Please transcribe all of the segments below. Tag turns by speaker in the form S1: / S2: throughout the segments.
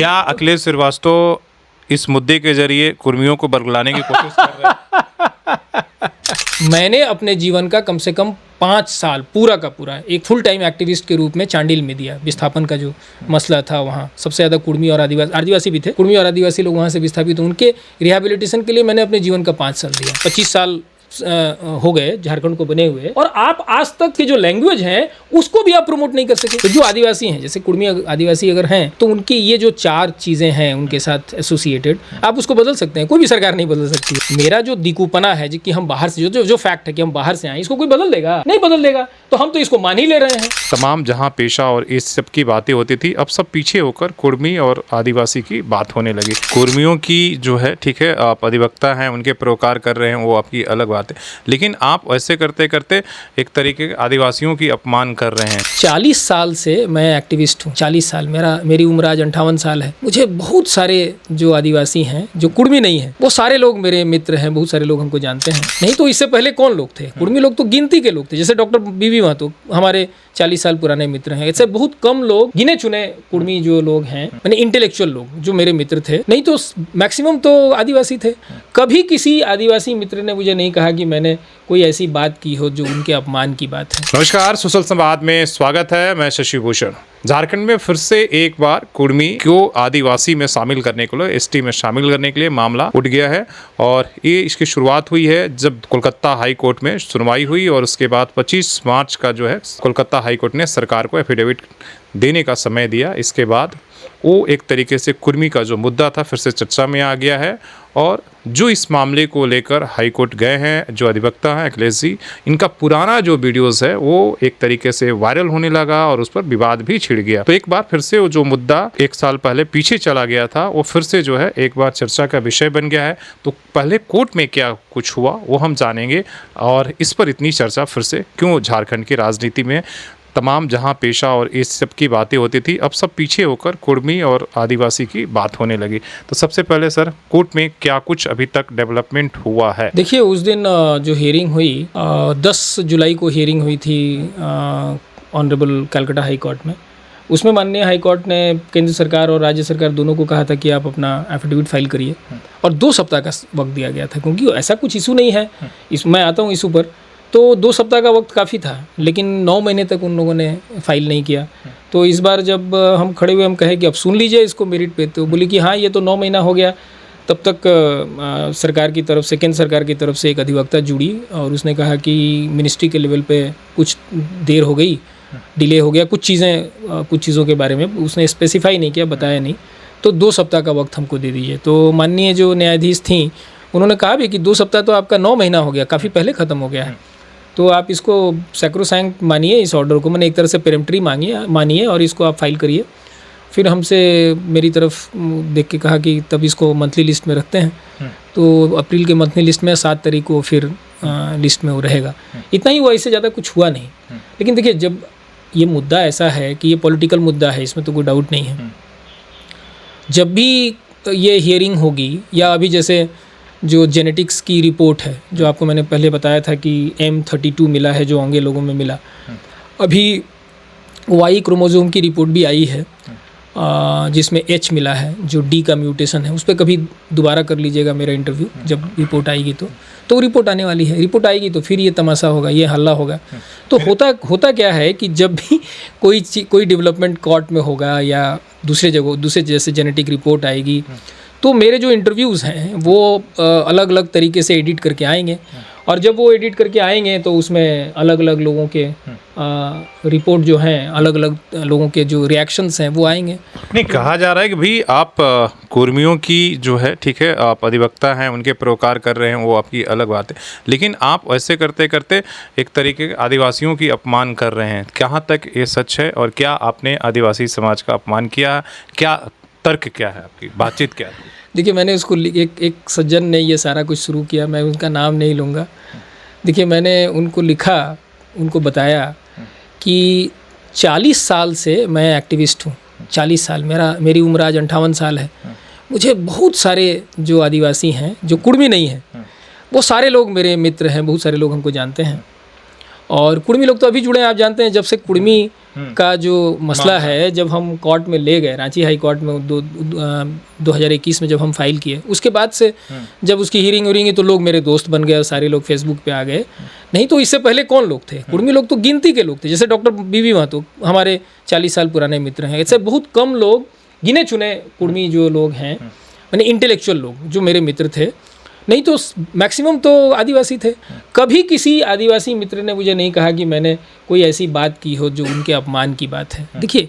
S1: क्या अखिलेश श्रीवास्तव इस मुद्दे के जरिए कुर्मियों को बरगलाने की कोशिश कर रहे हैं?
S2: मैंने अपने जीवन का कम से कम 5 साल पूरा का पूरा एक फुल टाइम एक्टिविस्ट के रूप में चांडिल में दिया। विस्थापन का जो मसला था, वहाँ सबसे ज़्यादा कुर्मी और आदिवासी भी थे। कुर्मी और आदिवासी लोग वहाँ से विस्थापित, उनके रिहेबिलिटेशन के लिए मैंने अपने जीवन का 5 साल दिया। 25 साल हो गए झारखंड को बने हुए, और आप आज तक की जो लैंग्वेज है उसको भी आप प्रमोट नहीं कर सके। तो जो आदिवासी हैं, जैसे कुर्मी आदिवासी अगर हैं, तो उनकी ये जो 4 चीज़ें हैं उनके साथ एसोसिएटेड, आप उसको बदल सकते हैं। कोई भी सरकार नहीं बदल सकती। मेरा जो दिकूपना है कि हम बाहर से जो फैक्ट है कि हम बाहर से आए, इसको कोई बदल देगा? नहीं बदल देगा। तो हम तो इसको मान ही ले रहे हैं।
S1: तमाम जहाँ पेशा और इस सब की बातें होती थी, अब सब पीछे होकर कुर्मी और आदिवासी की बात होने लगी। कुर्मियों की जो है, ठीक है, आप अधिवक्ता हैं, उनके प्रोकार कर रहे हैं, वो आपकी अलग बात है, लेकिन आप ऐसे करते करते एक तरीके के आदिवासियों की अपमान कर रहे हैं।
S2: 40 साल से मैं एक्टिविस्ट हूँ। 40 साल, मेरी उम्र आज 58 साल है। मुझे बहुत सारे जो आदिवासी हैं, जो कुर्मी नहीं है, वो सारे लोग मेरे मित्र हैं। बहुत सारे लोग हमको जानते हैं। नहीं तो इससे पहले कौन लोग थे? कुर्मी लोग तो गिनती के लोग थे। जैसे डॉक्टर बीबी महतो हमारे 40 साल पुराने मित्र हैं। ऐसे बहुत कम लोग, गिने चुने कुर्मी जो लोग हैं, मैंने इंटेलेक्चुअल लोग जो मेरे मित्र थे। नहीं तो मैक्सिमम तो आदिवासी थे। कभी किसी आदिवासी मित्र ने मुझे नहीं कहा कि मैंने कोई ऐसी बात की हो जो उनके अपमान की बात है।
S1: नमस्कार, सुशल संवाद में स्वागत है। मैं शशि भूषण। झारखंड में फिर से एक बार कुर्मी को आदिवासी में शामिल करने के लिए, एसटी में शामिल करने के लिए मामला उठ गया है। और ये इसकी शुरुआत हुई है जब कोलकाता हाई कोर्ट में सुनवाई हुई, और उसके बाद 25 मार्च का जो है कोलकाता हाई कोर्ट ने सरकार को एफिडेविट देने का समय दिया। इसके बाद वो एक तरीके से कुर्मी का जो मुद्दा था फिर से चर्चा में आ गया है। और जो इस मामले को लेकर हाई कोर्ट गए हैं, जो अधिवक्ता हैं अखिलेश जी, इनका पुराना जो वीडियोस है वो एक तरीके से वायरल होने लगा और उस पर विवाद भी छिड़ गया। तो एक बार फिर से वो जो मुद्दा 1 साल पहले पीछे चला गया था, वो फिर से जो है एक बार चर्चा का विषय बन गया है। तो पहले कोर्ट में क्या कुछ हुआ वो हम जानेंगे, और इस पर इतनी चर्चा फिर से क्यों झारखंड की राजनीति में तमाम जहां पेशा और इस सब की बातें होती थी, अब सब पीछे होकर कुर्मी और आदिवासी की बात होने लगी। तो सबसे पहले सर, कोर्ट में क्या कुछ अभी तक डेवलपमेंट हुआ है?
S2: देखिए, उस दिन जो हियरिंग हुई, 10 जुलाई को हियरिंग हुई थी ऑनरेबल कलकत्ता हाई कोर्ट में। उसमें माननीय हाई कोर्ट ने केंद्र सरकार और राज्य सरकार दोनों को कहा था कि आप अपना एफिडेविट फाइल करिए, और 2 सप्ताह का वक्त दिया गया था, क्योंकि ऐसा कुछ इशू नहीं है। मैं आता हूँ इशू पर, तो 2 सप्ताह का वक्त काफ़ी था, लेकिन 9 महीने तक उन लोगों ने फाइल नहीं किया। तो इस बार जब हम खड़े हुए, हम कहे कि अब सुन लीजिए इसको मेरिट पे, तो बोली कि हाँ, ये तो 9 महीना हो गया। तब तक सरकार की तरफ से, केंद्र सरकार की तरफ से एक अधिवक्ता जुड़ी, और उसने कहा कि मिनिस्ट्री के लेवल पे कुछ देर हो गई, डिले हो गया, कुछ चीज़ों के बारे में उसने स्पेसिफाई नहीं किया, बताया नहीं। तो 2 सप्ताह का वक्त हमको दे दीजिए। तो माननीय जो न्यायाधीश थी, उन्होंने कहा भी कि 2 सप्ताह तो आपका 9 महीना हो गया, काफ़ी पहले ख़त्म हो गया है, तो आप इसको सैक्रोसैंक्ट मानिए, इस ऑर्डर को, मैंने एक तरह से पेरेम्पटरी मानिए, और इसको आप फाइल करिए। फिर हमसे मेरी तरफ देख के कहा कि तब इसको मंथली लिस्ट में रखते हैं। तो अप्रैल के मंथली लिस्ट में 7 तारीख को फिर लिस्ट में वो रहेगा। इतना ही हुआ, इससे ज़्यादा कुछ हुआ नहीं। लेकिन देखिए, जब ये मुद्दा ऐसा है कि ये पॉलिटिकल मुद्दा है, इसमें तो कोई डाउट नहीं है। जब भी ये हियरिंग होगी, या अभी जैसे जो जेनेटिक्स की रिपोर्ट है, जो आपको मैंने पहले बताया था कि M32 मिला है, जो होंगे लोगों में मिला। अभी Y क्रोमोसोम की रिपोर्ट भी आई है, जिसमें H मिला है, जो D का म्यूटेशन है। उस पर कभी दोबारा कर लीजिएगा मेरा इंटरव्यू, जब रिपोर्ट आएगी तो रिपोर्ट आने वाली है। रिपोर्ट आएगी तो फिर ये तमाशा होगा, ये हल्ला होगा। तो होता क्या है कि जब भी कोई डेवलपमेंट कोर्ट में होगा, या दूसरे जैसे जेनेटिक रिपोर्ट आएगी, तो मेरे जो इंटरव्यूज़ हैं वो अलग अलग तरीके से एडिट करके आएंगे, और जब वो एडिट करके आएंगे तो उसमें अलग अलग लोगों के रिपोर्ट जो हैं, अलग अलग लोगों के जो रिएक्शंस हैं वो आएंगे।
S1: नहीं, कहा जा रहा है कि भाई आप कुर्मियों की जो है, ठीक है, आप अधिवक्ता हैं, उनके प्रोकार कर रहे हैं, वो आपकी अलग बात है, लेकिन आप ऐसे करते करते एक तरीके के आदिवासियों की अपमान कर रहे हैं। कहाँ तक ये सच है, और क्या आपने आदिवासी समाज का अपमान किया? क्या तर्क, क्या है आपकी बातचीत, क्या है?
S2: देखिए, मैंने उसको एक सज्जन ने ये सारा कुछ शुरू किया, मैं उनका नाम नहीं लूँगा। देखिए, मैंने उनको लिखा, उनको बताया कि 40 साल से मैं एक्टिविस्ट हूँ। 40 साल, मेरी उम्र आज 58 साल है। मुझे बहुत सारे जो आदिवासी हैं, जो कुर्मी नहीं हैं, वो सारे लोग मेरे मित्र हैं। बहुत सारे लोग हमको जानते हैं, और कुर्मी लोग तो अभी जुड़े हैं। आप जानते हैं, जब से कुर्मी का जो मसला है, जब हम कोर्ट में ले गए, रांची हाई कोर्ट में 2021 में जब हम फाइल किए, उसके बाद से जब उसकी हियरिंग हो रही है तो लोग मेरे दोस्त बन गए और सारे लोग फेसबुक पे आ गए। नहीं तो इससे पहले कौन लोग थे? कुर्मी लोग तो गिनती के लोग थे, जैसे डॉक्टर बीवी महतो हमारे 40 साल पुराने मित्र हैं। ऐसे बहुत कम लोग, गिने चुने कुर्मी जो लोग हैं, यानी इंटेलेक्चुअल लोग जो मेरे मित्र थे, नहीं तो मैक्सिमम तो आदिवासी थे। कभी किसी आदिवासी मित्र ने मुझे नहीं कहा कि मैंने कोई ऐसी बात की हो जो उनके अपमान की बात है। देखिए,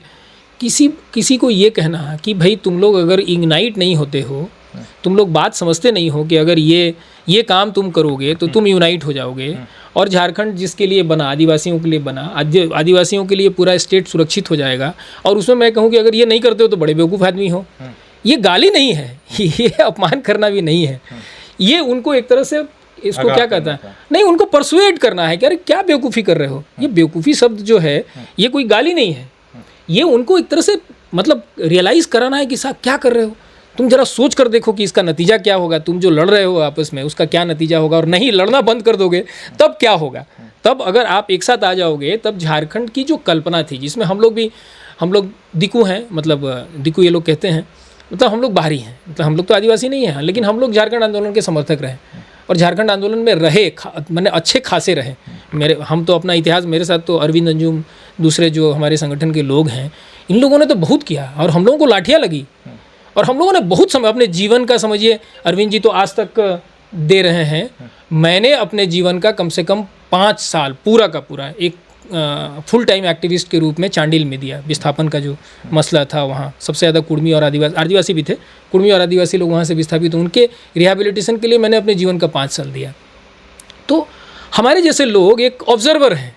S2: किसी को ये कहना कि भाई तुम लोग अगर इग्नाइट नहीं होते हो, तुम लोग बात समझते नहीं हो कि अगर ये काम तुम करोगे तो तुम यूनाइट हो जाओगे, और झारखंड जिसके लिए बना, आदिवासियों के लिए बना, आदिवासियों के लिए पूरा स्टेट सुरक्षित हो जाएगा, और उसमें मैं कहूँ कि अगर ये नहीं करते हो तो बड़े बेवकूफ़ आदमी हो। ये गाली नहीं है, ये अपमान करना भी नहीं है, ये उनको एक तरह से इसको क्या कहता है, नहीं, उनको परसुएट करना है कि अरे क्या बेवकूफ़ी कर रहे हो। ये बेवकूफ़ी शब्द जो है ये कोई गाली नहीं है, ये उनको एक तरह से मतलब रियलाइज़ कराना है कि साहब क्या कर रहे हो, तुम जरा सोच कर देखो कि इसका नतीजा क्या होगा, तुम जो लड़ रहे हो आपस में उसका क्या नतीजा होगा, और नहीं लड़ना बंद कर दोगे तब क्या होगा। तब अगर आप एक साथ आ जाओगे तब झारखंड की जो कल्पना थी, जिसमें हम लोग दिकू हैं, मतलब दिकू ये लोग कहते हैं, मतलब हम लोग बाहरी हैं, मतलब हम लोग तो आदिवासी नहीं हैं, लेकिन हम लोग झारखंड आंदोलन के समर्थक रहे और झारखंड आंदोलन में रहे, मैंने अच्छे खासे रहे। हम तो अपना इतिहास, मेरे साथ तो अरविंद अंजुम, दूसरे जो हमारे संगठन के लोग हैं, इन लोगों ने तो बहुत किया और हम लोगों को लाठियाँ लगी, और हम लोगों ने बहुत समय अपने जीवन का, समझिए अरविंद जी तो आज तक दे रहे हैं, मैंने अपने जीवन का कम से कम 5 साल पूरा का पूरा एक फुल टाइम एक्टिविस्ट के रूप में चांडिल में दिया। विस्थापन का जो मसला था, वहाँ सबसे ज़्यादा कुर्मी और आदिवासी भी थे, कुर्मी और आदिवासी लोग वहाँ से विस्थापित, उनके रिहैबिलिटेशन के लिए मैंने अपने जीवन का 5 साल दिया। तो हमारे जैसे लोग एक ऑब्जर्वर हैं,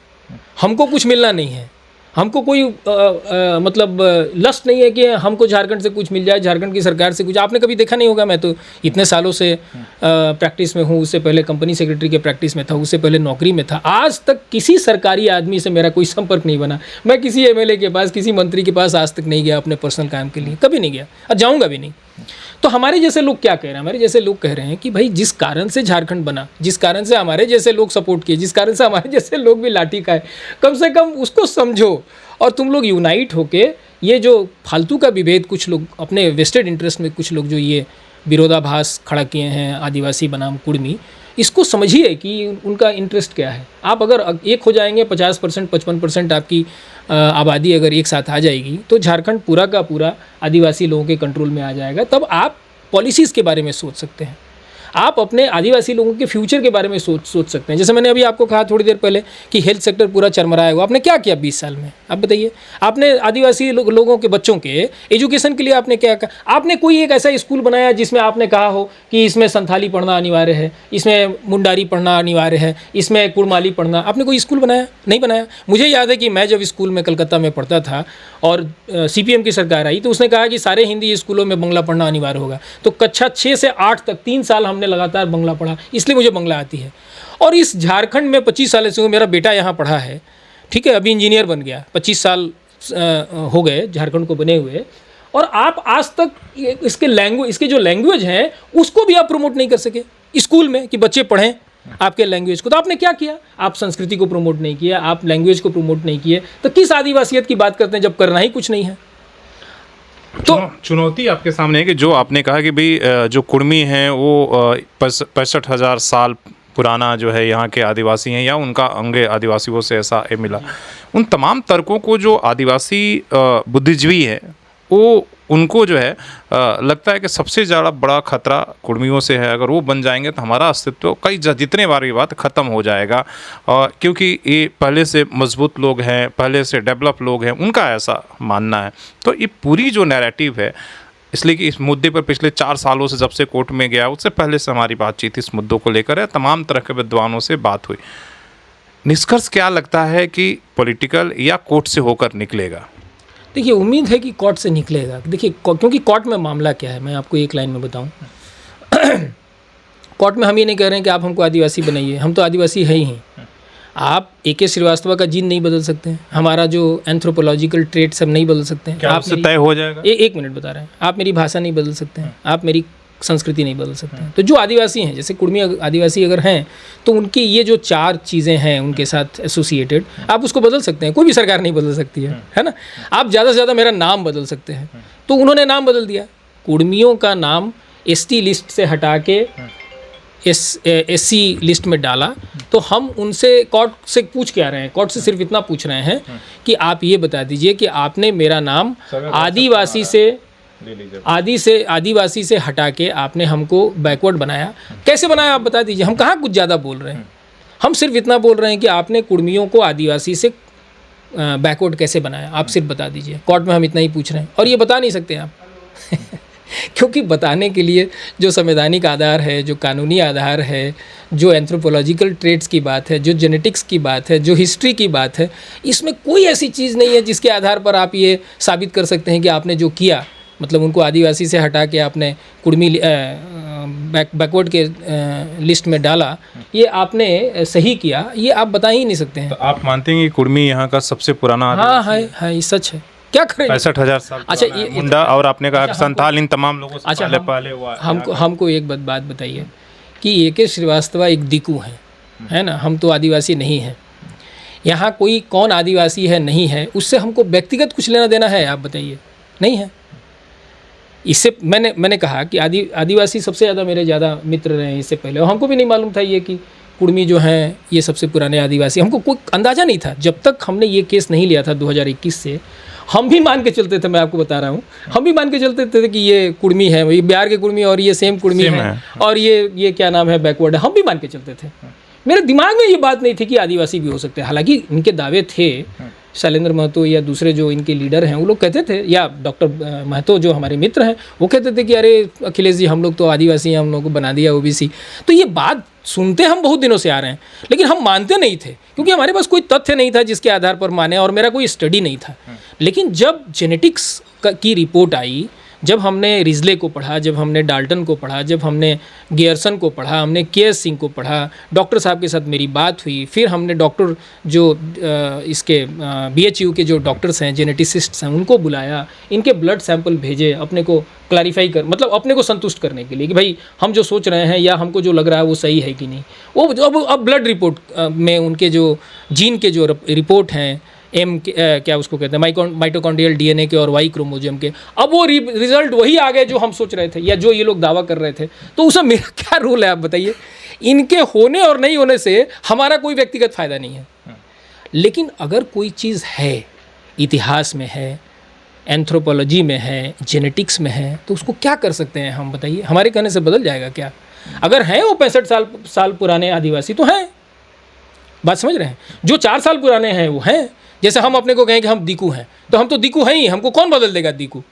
S2: हमको कुछ मिलना नहीं है, हमको कोई मतलब लस्ट नहीं है कि हमको झारखंड से कुछ मिल जाए, झारखंड की सरकार से कुछ। आपने कभी देखा नहीं होगा, मैं तो इतने सालों से प्रैक्टिस में हूँ, उससे पहले कंपनी सेक्रेटरी के प्रैक्टिस में था, उससे पहले नौकरी में था, आज तक किसी सरकारी आदमी से मेरा कोई संपर्क नहीं बना। मैं किसी एमएलए के पास, किसी मंत्री के पास आज तक नहीं गया अपने पर्सनल काम के लिए, कभी नहीं गया और जाऊँगा भी नहीं। तो हमारे जैसे लोग क्या कह रहे हैं, हमारे जैसे लोग कह रहे हैं कि भाई जिस कारण से झारखंड बना, जिस कारण से हमारे जैसे लोग सपोर्ट किए, जिस कारण से हमारे जैसे लोग भी लाठी खाए, कम से कम उसको समझो और तुम लोग यूनाइट होके ये जो फालतू का विभेद, कुछ लोग अपने वेस्टेड इंटरेस्ट में, कुछ लोग जो ये विरोधाभास खड़ा किए हैं आदिवासी बनाम कुर्मी, इसको समझिए कि उनका इंटरेस्ट क्या है। आप अगर एक हो जाएंगे, 50% 55% आपकी आबादी अगर एक साथ आ जाएगी तो झारखंड पूरा का पूरा आदिवासी लोगों के कंट्रोल में आ जाएगा। तब आप पॉलिसीज़ के बारे में सोच सकते हैं, आप अपने आदिवासी लोगों के फ्यूचर के बारे में सोच सकते हैं। जैसे मैंने अभी आपको कहा थोड़ी देर पहले कि हेल्थ सेक्टर पूरा चरमराया हुआ, आपने क्या किया 20 साल में, आप बताइए। आपने आदिवासी लोगों के बच्चों के एजुकेशन के लिए आपने क्या कहा? आपने कोई एक ऐसा स्कूल बनाया जिसमें आपने कहा हो कि इसमें संथाली पढ़ना अनिवार्य है, इसमें मुंडारी पढ़ना अनिवार्य है, इसमें कुड़माली पढ़ना? आपने कोई स्कूल बनाया? नहीं बनाया। मुझे याद है कि मैं जब स्कूल में कलकत्ता में पढ़ता था और CPM की सरकार आई तो उसने कहा कि सारे हिंदी स्कूलों में बंगला पढ़ना अनिवार्य होगा। तो कक्षा 6 से 8 तक 3 साल हमने लगातार बंगला पढ़ा, इसलिए मुझे बंगला आती है। और इस झारखंड में 25 साल से मेरा बेटा यहाँ पढ़ा है, ठीक है, अभी इंजीनियर बन गया, 25 साल हो गए झारखंड को बने हुए, और आप आज तक इसके जो लैंग्वेज हैं उसको भी आप प्रमोट नहीं कर सके स्कूल में कि बच्चे पढ़ें आपके लैंग्वेज को। तो आपने क्या किया? आप संस्कृति को प्रमोट नहीं किया, आप लैंग्वेज को प्रमोट नहीं किए, तो किस आदिवासियत की बात करते हैं जब करना ही कुछ नहीं है।
S1: तो चुनौती आपके सामने है कि जो आपने कहा कि भाई जो कुर्मी हैं वो 65,000 साल पुराना जो है यहाँ के आदिवासी हैं या उनका अंग आदिवासियों से ऐसा मिला, उन तमाम तर्कों को जो आदिवासी बुद्धिजीवी है वो उनको जो है लगता है कि सबसे ज़्यादा बड़ा खतरा कुर्मियों से है। अगर वो बन जाएंगे तो हमारा अस्तित्व जितने बार ये बात ख़त्म हो जाएगा, क्योंकि ये पहले से मजबूत लोग हैं, पहले से डेवलप लोग हैं, उनका ऐसा मानना है। तो ये पूरी जो नैरेटिव है, इसलिए कि इस मुद्दे पर पिछले 4 सालों से जब से कोर्ट में गया उससे पहले से हमारी बातचीत इस मुद्दों को लेकर है, तमाम तरह के विद्वानों से बात हुई। निष्कर्ष क्या लगता है कि पॉलिटिकल या कोर्ट से होकर निकलेगा?
S2: देखिए, उम्मीद है कि कोर्ट से निकलेगा। देखिए, क्योंकि कोर्ट में मामला क्या है, मैं आपको एक लाइन में बताऊं। कोर्ट में हम ये नहीं कह रहे हैं कि आप हमको आदिवासी बनाइए, हम तो आदिवासी है ही हैं। आप AK श्रीवास्तव का जीन नहीं बदल सकते हैं, हमारा जो एंथ्रोपोलॉजिकल ट्रेट्स हम नहीं बदल सकते हैं।
S1: क्या आपसे तय हो जाएगा?
S2: एक मिनट बता रहे हैं। आप मेरी भाषा नहीं बदल सकते हैं, आप मेरी संस्कृति नहीं बदल सकते हैं। तो जो आदिवासी हैं, जैसे कुर्मी आदिवासी अगर हैं, तो उनकी ये जो 4 चीज़ें हैं उनके साथ एसोसिएटेड, आप उसको बदल सकते हैं। कोई भी सरकार नहीं बदल सकती है ना। आप ज़्यादा से ज़्यादा मेरा नाम बदल सकते हैं। तो उन्होंने नाम बदल दिया, कुर्मियों का नाम एसटी लिस्ट से हटा के एससी लिस्ट में डाला। तो हम उनसे कोर्ट से पूछ के आ रहे हैं, कोर्ट से सिर्फ इतना पूछ रहे हैं कि आप ये बता दीजिए कि आपने मेरा नाम आदिवासी से हटा के आपने हमको बैकवर्ड बनाया, कैसे बनाया आप बता दीजिए। हम कहाँ कुछ ज़्यादा बोल रहे हैं, हम सिर्फ इतना बोल रहे हैं कि आपने कुर्मियों को आदिवासी से बैकवर्ड कैसे बनाया, आप सिर्फ बता दीजिए। कोर्ट में हम इतना ही पूछ रहे हैं और ये बता नहीं सकते आप क्योंकि बताने के लिए जो संवैधानिक आधार है, जो कानूनी आधार है, जो एंथ्रोपोलॉजिकल ट्रेड्स की बात है, जो जेनेटिक्स की बात है, जो हिस्ट्री की बात है, इसमें कोई ऐसी चीज़ नहीं है जिसके आधार पर आप ये साबित कर सकते हैं कि आपने जो किया, मतलब उनको आदिवासी से हटा के आपने कुर्मी बैकवर्ड के लिस्ट में डाला, ये आपने सही किया, ये आप बता ही नहीं सकते हैं।
S1: तो आप मानते हैं कि कुर्मी यहाँ का सबसे पुराना
S2: हाँ है, ये सच है। क्या करें,
S1: 65,000 साल
S2: अच्छा
S1: ये मुंडा, और आपने कहा कि संथाल इन तमाम लोगों से
S2: अच्छा,
S1: पहले हुआ।
S2: हमको एक बात बताइए कि ए.के. श्रीवास्तव एक दिकू हैं, है ना, हम तो आदिवासी नहीं हैं। यहाँ कोई कौन आदिवासी है नहीं है, उससे हमको व्यक्तिगत कुछ लेना देना है, आप बताइए, नहीं है। इससे मैंने कहा कि आदिवासी सबसे ज़्यादा मेरे ज़्यादा मित्र रहे हैं इससे पहले, और हमको भी नहीं मालूम था ये कि कुर्मी जो हैं ये सबसे पुराने आदिवासी, हमको कोई अंदाज़ा नहीं था जब तक हमने ये केस नहीं लिया था 2021 से। हम भी मान के चलते थे, मैं आपको बता रहा हूँ, हम भी मान के चलते थे कि ये कुर्मी है, ये बिहार के कुर्मी और ये सेम कुर्मी है, और ये क्या नाम है, बैकवर्ड है, हम भी मान के चलते थे। मेरे दिमाग में ये बात नहीं थी कि आदिवासी भी हो सकते हैं। हालांकि इनके दावे थे, शैलेंद्र महतो या दूसरे जो इनके लीडर हैं वो लोग कहते थे, या डॉक्टर महतो जो हमारे मित्र हैं वो कहते थे कि अरे अखिलेश जी, हम लोग तो आदिवासी हैं, हम लोग को बना दिया ओबीसी। तो ये बात सुनते हम बहुत दिनों से आ रहे हैं, लेकिन हम मानते नहीं थे क्योंकि हमारे पास कोई तथ्य नहीं था जिसके आधार पर माने, और मेरा कोई स्टडी नहीं था। लेकिन जब जेनेटिक्स की रिपोर्ट आई, जब हमने रिजले को पढ़ा, जब हमने डाल्टन को पढ़ा, जब हमने गियर्सन को पढ़ा, हमने के.एस. सिंह को पढ़ा, डॉक्टर साहब के साथ मेरी बात हुई, फिर हमने डॉक्टर जो इसके BHU के जो डॉक्टर्स हैं, जेनेटिसिस्ट्स हैं, उनको बुलाया, इनके ब्लड सैंपल भेजे अपने को क्लैरिफाई कर, मतलब अपने को संतुष्ट करने के लिए कि भाई हम जो सोच रहे हैं या हमको जो लग रहा है वो सही है कि नहीं। वो अब ब्लड रिपोर्ट में उनके जो जीन के जो रिपोर्ट हैं, क्या उसको कहते हैं, माइटोकॉन्ड्रियल DNA के और Y क्रोमोसोम के, अब वो रिजल्ट वही आ गए जो हम सोच रहे थे या जो ये लोग दावा कर रहे थे। तो उसमें मेरा क्या रोल है आप बताइए। इनके होने और नहीं होने से हमारा कोई व्यक्तिगत फ़ायदा नहीं है। लेकिन अगर कोई चीज़ है, इतिहास में है, एंथ्रोपोलॉजी में है, जेनेटिक्स में है, तो उसको क्या कर सकते हैं हम बताइए। हमारे कहने से बदल जाएगा क्या? अगर हैं वो 65 साल पुराने आदिवासी तो हैं, बात समझ रहे हैं। जो 4 साल पुराने हैं वो हैं। जैसे हम अपने को कहें कि हम दिकू हैं, तो हम तो दिकू हैं ही, हमको कौन बदल देगा दिकू।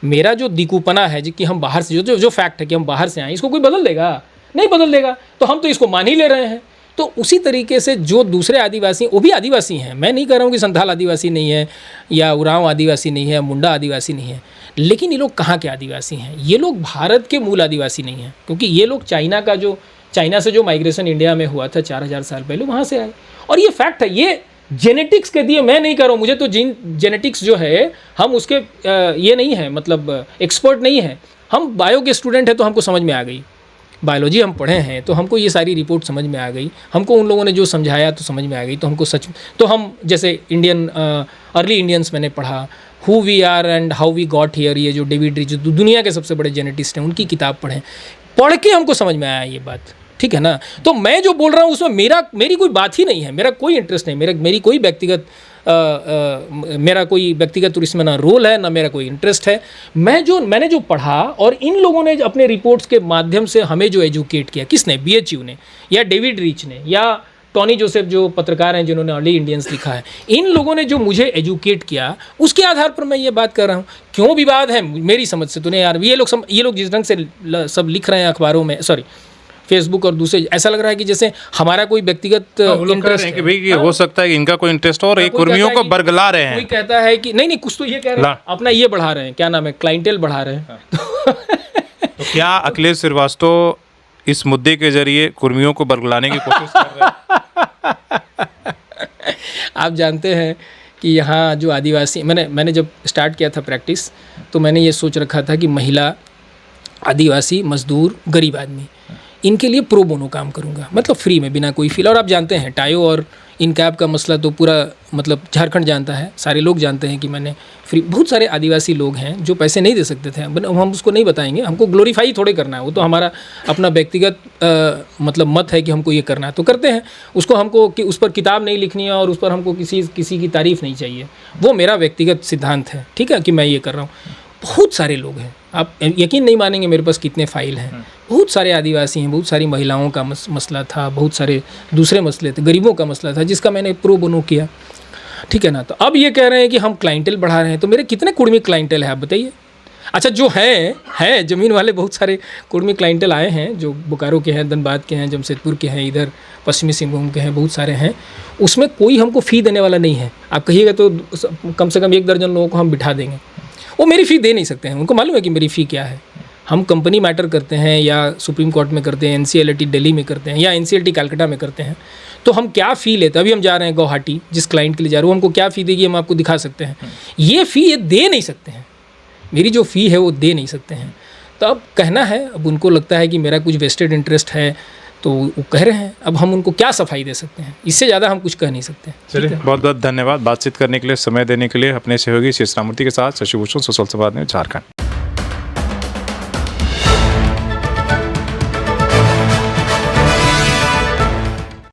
S2: मेरा जो दिकूपना है कि हम बाहर से जो फैक्ट है कि हम बाहर से आए, इसको कोई बदल देगा? नहीं बदल देगा। तो हम तो इसको मान ही ले रहे हैं। तो उसी तरीके से जो दूसरे आदिवासी, वो भी आदिवासी हैं। मैं नहीं कह रहा हूँ कि संथाल आदिवासी नहीं है या उरांव आदिवासी नहीं है, मुंडा आदिवासी नहीं है, लेकिन ये लोग कहाँ के आदिवासी हैं? ये लोग भारत के मूल आदिवासी नहीं हैं, क्योंकि ये लोग चाइना से जो माइग्रेशन इंडिया में हुआ था 4000 साल पहले, वहाँ से आए। और ये फैक्ट है, ये जेनेटिक्स के दिए मैं नहीं कर रहा हूँ। मुझे तो जेनेटिक्स जो है, हम उसके ये नहीं है, मतलब एक्सपर्ट नहीं है। हम बायो के स्टूडेंट हैं तो हमको समझ में आ गई, बायोलॉजी हम पढ़े हैं तो हमको ये सारी रिपोर्ट समझ में आ गई। हमको उन लोगों ने जो समझाया तो समझ में आ गई। तो हमको सच, तो हम जैसे अर्ली इंडियंस मैंने पढ़ा, who we are and how we got here, ये जो डेविड रिच जो दुनिया के सबसे बड़े जेनेटिस्ट हैं, उनकी किताब पढ़ के हमको समझ में आया ये बात, ठीक है ना। तो मैं जो बोल रहा हूँ उसमें मेरी कोई बात ही नहीं है, मेरा कोई इंटरेस्ट नहीं, मेरी कोई व्यक्तिगत मेरा कोई व्यक्तिगत इसमें ना रोल है ना मेरा कोई इंटरेस्ट है। मैंने जो पढ़ा और इन लोगों ने अपने रिपोर्ट्स के माध्यम से हमें जो एजुकेट किया, किसने? BHU ने या डेविड रीच ने या टॉनी जोसेफ जो पत्रकार हैं जिन्होंने अर्ली इंडियंस लिखा है, इन लोगों ने जो मुझे एजुकेट किया, उसके आधार पर मैं ये बात कर रहा हूँ। क्यों विवाद है मेरी समझ से तो नहीं यार। ये लोग जिस ढंग से सब लिख रहे हैं अखबारों में, सॉरी फेसबुक और दूसरे, ऐसा लग रहा है कि जैसे हमारा कोई व्यक्तिगत इंटरेस्ट है कि
S1: भाई कि हो सकता है कि इनका कोई इंटरेस्ट हो और एक कुर्मियों को बरगला रहे हैं।
S2: कोई कहता है कि नहीं कुछ तो ये कह रहे हैं, अपना ये बढ़ा रहे हैं, क्या नाम है, क्लाइंटेल बढ़ा रहे हैं।
S1: तो क्या अखिलेश श्रीवास्तव इस मुद्दे के जरिए कुर्मियों को बरगलाने की कोशिश कर रहे हैं?
S2: आप जानते हैं कि यहाँ जो आदिवासी, मैंने जब स्टार्ट किया था प्रैक्टिस, तो मैंने ये सोच रखा था कि महिला आदिवासी, मजदूर, गरीब आदमी, इनके लिए प्रो बोनो काम करूँगा, मतलब फ्री में, बिना कोई फील। और आप जानते हैं टायो और इनकैब का मसला तो पूरा मतलब झारखंड जानता है, सारे लोग जानते हैं कि मैंने फ्री, बहुत सारे आदिवासी लोग हैं जो पैसे नहीं दे सकते थे, हम उसको नहीं बताएंगे, हमको ग्लोरीफाई थोड़े करना है, वो तो हमारा अपना व्यक्तिगत मतलब मत है कि हमको ये करना है तो करते हैं उसको, हमको कि उस पर किताब नहीं लिखनी है और उस पर हमको किसी की तारीफ़ नहीं चाहिए, वो मेरा व्यक्तिगत सिद्धांत है, ठीक है, कि मैं ये कर रहा हूँ। बहुत सारे लोग हैं, आप यकीन नहीं मानेंगे मेरे पास कितने फाइल हैं, बहुत सारे आदिवासी हैं, बहुत सारी महिलाओं का मसला था, बहुत सारे दूसरे मसले थे, गरीबों का मसला था जिसका मैंने प्रो बोनो किया, ठीक है ना। तो अब ये कह रहे हैं कि हम क्लाइंटेल बढ़ा रहे हैं, तो मेरे कितने कुर्मी क्लाइंटेल है आप बताइए। अच्छा, जो है ज़मीन वाले बहुत सारे कुर्मी क्लाइंटेल आए हैं, जो बोकारो के हैं, धनबाद के हैं, जमशेदपुर के हैं, इधर पश्चिमी सिंहभूम के हैं, बहुत सारे हैं, उसमें कोई हमको फ़ी देने वाला नहीं है। आप कहिएगा तो कम से कम 1 दर्जन लोगों को हम बिठा देंगे, वो मेरी फ़ी दे नहीं सकते हैं, उनको मालूम है कि मेरी फ़ी क्या है। हम कंपनी मैटर करते हैं या सुप्रीम कोर्ट में करते हैं, NCLT दिल्ली में करते हैं या NCLT कलकत्ता में करते हैं, तो हम क्या फ़ी लेते हैं। अभी हम जा रहे हैं गुवाहाटी, जिस क्लाइंट के लिए जा रहे हो, हमको क्या फ़ी देगी हम आपको दिखा सकते हैं। ये फ़ी ये दे नहीं सकते हैं, मेरी जो फ़ी है वो दे नहीं सकते हैं। तो अब कहना है, अब उनको लगता है कि मेरा कुछ वेस्टेड इंटरेस्ट है, तो वो कह रहे हैं, अब हम उनको क्या सफाई दे सकते हैं, इससे ज़्यादा हम कुछ कह नहीं सकते।
S1: चलिए, बहुत बहुत धन्यवाद बातचीत करने के लिए, समय देने के लिए। अपने सहयोगी शेषरामूर्ति के साथ शशि भूषण, सोशल संवाद न्यूज़, झारखंड।